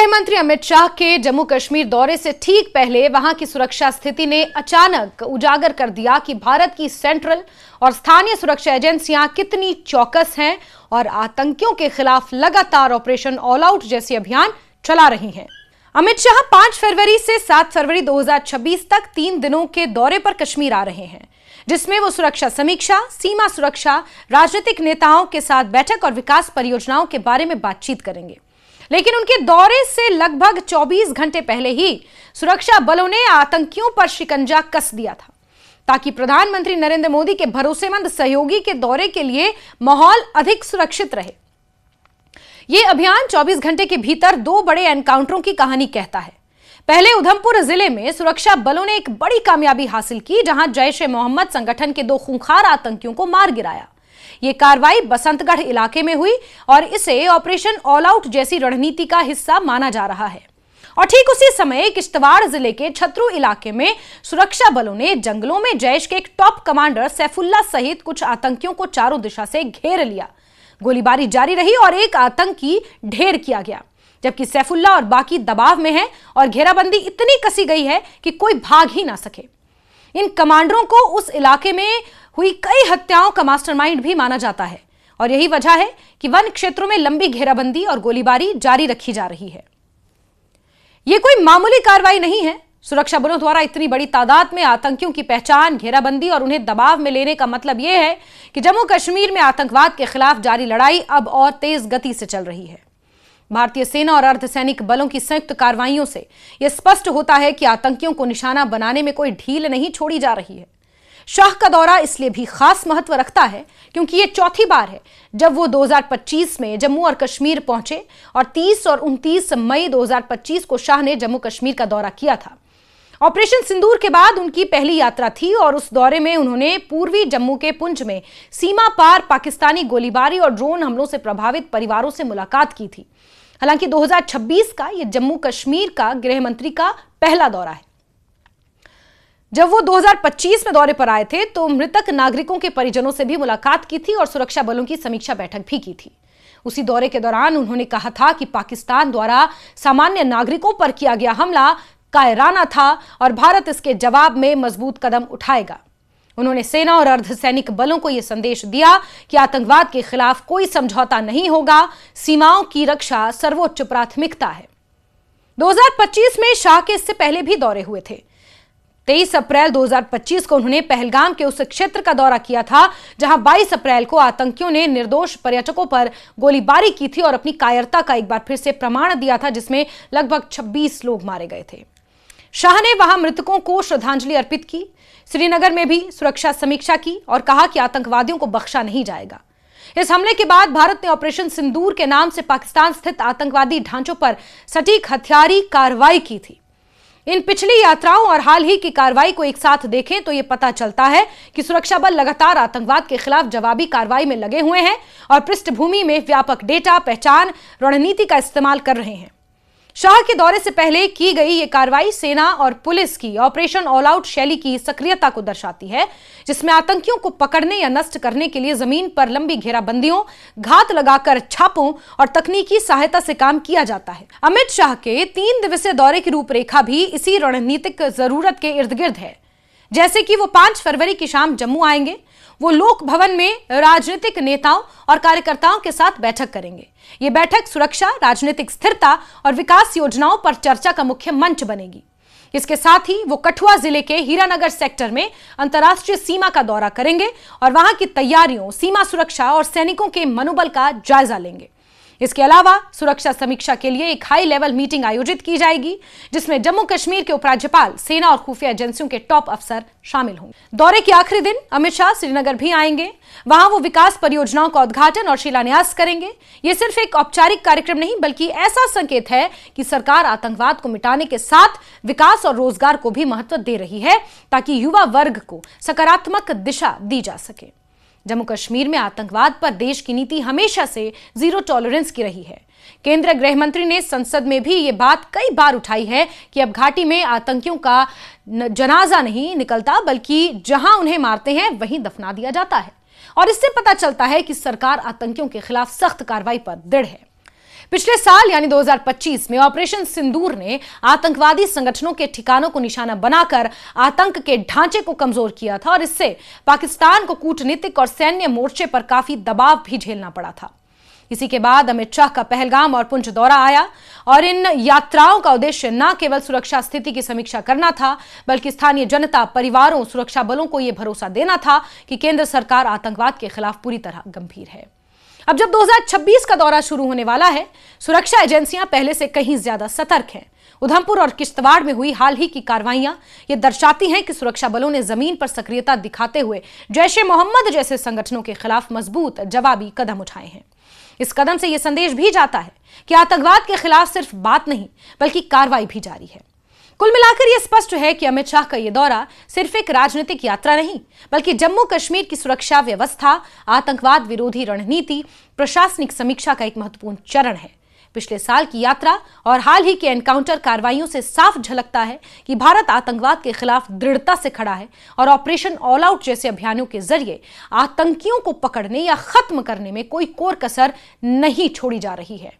मंत्री अमित शाह के जम्मू कश्मीर दौरे से ठीक पहले वहां की सुरक्षा स्थिति ने अचानक उजागर कर दिया कि भारत की सेंट्रल और स्थानीय सुरक्षा एजेंसियां कितनी चौकस हैं और आतंकियों के खिलाफ लगातार ऑपरेशन ऑल आउट जैसे अभियान चला रही हैं। अमित शाह 5 फरवरी से 7 फरवरी 2026 तक 3 दिनों के दौरे पर कश्मीर आ रहे हैं, जिसमें वो सुरक्षा समीक्षा, सीमा सुरक्षा, राजनीतिक नेताओं के साथ बैठक और विकास परियोजनाओं के बारे में बातचीत करेंगे। लेकिन उनके दौरे से लगभग 24 घंटे पहले ही सुरक्षा बलों ने आतंकियों पर शिकंजा कस दिया था, ताकि प्रधानमंत्री नरेंद्र मोदी के भरोसेमंद सहयोगी के दौरे के लिए माहौल अधिक सुरक्षित रहे। यह अभियान 24 घंटे के भीतर 2 बड़े एनकाउंटरों की कहानी कहता है। पहले उधमपुर जिले में सुरक्षा बलों ने एक बड़ी कामयाबी हासिल की, जहां जैश-ए-मोहम्मद संगठन के 2 खूंखार आतंकियों को मार गिराया। यह कार्रवाई बसंतगढ़ इलाके में हुई और इसे ऑपरेशन ऑल आउट जैसी रणनीति का हिस्सा माना जा रहा है। और ठीक उसी समय किश्तवाड़ जिले के छतरू इलाके में सुरक्षा बलों ने जंगलों में जैश के एक टॉप कमांडर सैफुल्ला सहित कुछ आतंकियों को चारों दिशा से घेर लिया। गोलीबारी जारी रही और एक आतंकी ढेर किया गया, जबकि सैफुल्ला और बाकी दबाव में है और घेराबंदी इतनी कसी गई है कि कोई भाग ही ना सके। इन कमांडरों को उस इलाके में हुई कई हत्याओं का मास्टरमाइंड भी माना जाता है और यही वजह है कि वन क्षेत्रों में लंबी घेराबंदी और गोलीबारी जारी रखी जा रही है। यह कोई मामूली कार्रवाई नहीं है। सुरक्षा बलों द्वारा इतनी बड़ी तादाद में आतंकियों की पहचान, घेराबंदी और उन्हें दबाव में लेने का मतलब यह है कि जम्मू कश्मीर में आतंकवाद के खिलाफ जारी लड़ाई अब और तेज गति से चल रही है। भारतीय सेना और अर्धसैनिक बलों की संयुक्त कार्रवाइयों से यह स्पष्ट होता है कि आतंकियों को निशाना बनाने में कोई ढील नहीं छोड़ी जा रही है। शाह का दौरा इसलिए भी खास महत्व रखता है क्योंकि यह चौथी बार है जब वो 2025 में जम्मू और कश्मीर पहुंचे और 30 और 29 मई 2025 को शाह ने जम्मू कश्मीर का दौरा किया था। ऑपरेशन सिंदूर के बाद उनकी पहली यात्रा थी और उस दौरे में उन्होंने पूर्वी जम्मू के पुंछ में सीमा पार पाकिस्तानी गोलीबारी और ड्रोन हमलों से प्रभावित परिवारों से मुलाकात की थी। हालांकि 2026 का यह जम्मू कश्मीर का गृह मंत्री का पहला दौरा है। जब वो 2025 में दौरे पर आए थे तो मृतक नागरिकों के परिजनों से भी मुलाकात की थी और सुरक्षा बलों की समीक्षा बैठक भी की थी। उसी दौरे के दौरान उन्होंने कहा था कि पाकिस्तान द्वारा सामान्य नागरिकों पर किया गया हमला कायराना था और भारत इसके जवाब में मजबूत कदम उठाएगा। उन्होंने सेना और अर्धसैनिक बलों को यह संदेश दिया कि आतंकवाद के खिलाफ कोई समझौता नहीं होगा, सीमाओं की रक्षा सर्वोच्च प्राथमिकता है। 2025 में शाह के इससे पहले भी दौरे हुए थे। 23 अप्रैल 2025 को उन्होंने पहलगाम के उस क्षेत्र का दौरा किया था जहां 22 अप्रैल को आतंकियों ने निर्दोष पर्यटकों पर गोलीबारी की थी और अपनी कायरता का एक बार फिर से प्रमाण दिया था, जिसमें लगभग 26 लोग मारे गए थे। शाह ने वहां मृतकों को श्रद्धांजलि अर्पित की। श्रीनगर में भी सुरक्षा समीक्षा की और कहा कि आतंकवादियों को बख्शा नहीं जाएगा। इस हमले के बाद भारत ने ऑपरेशन सिंदूर के नाम से पाकिस्तान स्थित आतंकवादी ढांचों पर सटीक हथियारी कार्रवाई की थी। इन पिछली यात्राओं और हाल ही की कार्रवाई को एक साथ देखें तो यह पता चलता है कि सुरक्षा बल लगातार आतंकवाद के खिलाफ जवाबी कार्रवाई में लगे हुए हैं और पृष्ठभूमि में व्यापक डेटा, पहचान, रणनीति का इस्तेमाल कर रहे हैं। शाह के दौरे से पहले की गई यह कार्रवाई सेना और पुलिस की ऑपरेशन ऑल आउट शैली की सक्रियता को दर्शाती है, जिसमें आतंकियों को पकड़ने या नष्ट करने के लिए जमीन पर लंबी घेराबंदियों, घात लगाकर छापों और तकनीकी सहायता से काम किया जाता है। अमित शाह के 3 दिवसीय दौरे की रूपरेखा भी इसी रणनीतिक जरूरत के इर्द गिर्द है। जैसे कि वो 5 फरवरी की शाम जम्मू आएंगे, वो लोक भवन में राजनीतिक नेताओं और कार्यकर्ताओं के साथ बैठक करेंगे। ये बैठक सुरक्षा, राजनीतिक स्थिरता और विकास योजनाओं पर चर्चा का मुख्य मंच बनेगी। इसके साथ ही वो कठुआ जिले के हीरानगर सेक्टर में अंतर्राष्ट्रीय सीमा का दौरा करेंगे और वहां की तैयारियों, सीमा सुरक्षा और सैनिकों के मनोबल का जायजा लेंगे। इसके अलावा सुरक्षा समीक्षा के लिए एक हाई लेवल मीटिंग आयोजित की जाएगी, जिसमें जम्मू कश्मीर के उपराज्यपाल, सेना और खुफिया एजेंसियों के टॉप अफसर शामिल होंगे। दौरे के आखिरी दिन अमित शाह श्रीनगर भी आएंगे। वहां वो विकास परियोजनाओं का उद्घाटन और शिलान्यास करेंगे। ये सिर्फ एक औपचारिक कार्यक्रम नहीं, बल्कि ऐसा संकेत है कि सरकार आतंकवाद को मिटाने के साथ विकास और रोजगार को भी महत्व दे रही है, ताकि युवा वर्ग को सकारात्मक दिशा दी जा सके। जम्मू कश्मीर में आतंकवाद पर देश की नीति हमेशा से जीरो टॉलरेंस की रही है। केंद्रीय गृह मंत्री ने संसद में भी ये बात कई बार उठाई है कि अब घाटी में आतंकियों का जनाजा नहीं निकलता, बल्कि जहां उन्हें मारते हैं वहीं दफना दिया जाता है। और इससे पता चलता है कि सरकार आतंकियों के खिलाफ सख्त कार्रवाई पर दृढ़ है। पिछले साल यानी 2025 में ऑपरेशन सिंदूर ने आतंकवादी संगठनों के ठिकानों को निशाना बनाकर आतंक के ढांचे को कमजोर किया था और इससे पाकिस्तान को कूटनीतिक और सैन्य मोर्चे पर काफी दबाव भी झेलना पड़ा था। इसी के बाद अमित शाह का पहलगाम और पुंछ दौरा आया और इन यात्राओं का उद्देश्य न केवल सुरक्षा स्थिति की समीक्षा करना था, बल्कि स्थानीय जनता, परिवारों, सुरक्षा बलों को यह भरोसा देना था कि केंद्र सरकार आतंकवाद के खिलाफ पूरी तरह गंभीर है। अब जब 2026 का दौरा शुरू होने वाला है, सुरक्षा एजेंसियां पहले से कहीं ज्यादा सतर्क हैं। उधमपुर और किश्तवाड़ में हुई हाल ही की कार्रवाइयां ये दर्शाती हैं कि सुरक्षा बलों ने जमीन पर सक्रियता दिखाते हुए जैश-ए-मोहम्मद जैसे संगठनों के खिलाफ मजबूत जवाबी कदम उठाए हैं। इस कदम से यह संदेश भी जाता है कि आतंकवाद के खिलाफ सिर्फ बात नहीं, बल्कि कार्रवाई भी जारी है। कुल मिलाकर यह स्पष्ट है कि अमित शाह का यह दौरा सिर्फ एक राजनीतिक यात्रा नहीं, बल्कि जम्मू कश्मीर की सुरक्षा व्यवस्था, आतंकवाद विरोधी रणनीति, प्रशासनिक समीक्षा का एक महत्वपूर्ण चरण है। पिछले साल की यात्रा और हाल ही के एनकाउंटर कार्रवाइयों से साफ झलकता है कि भारत आतंकवाद के खिलाफ दृढ़ता से खड़ा है और ऑपरेशन ऑल आउट जैसे अभियानों के जरिए आतंकियों को पकड़ने या खत्म करने में कोई कोर कसर नहीं छोड़ी जा रही है।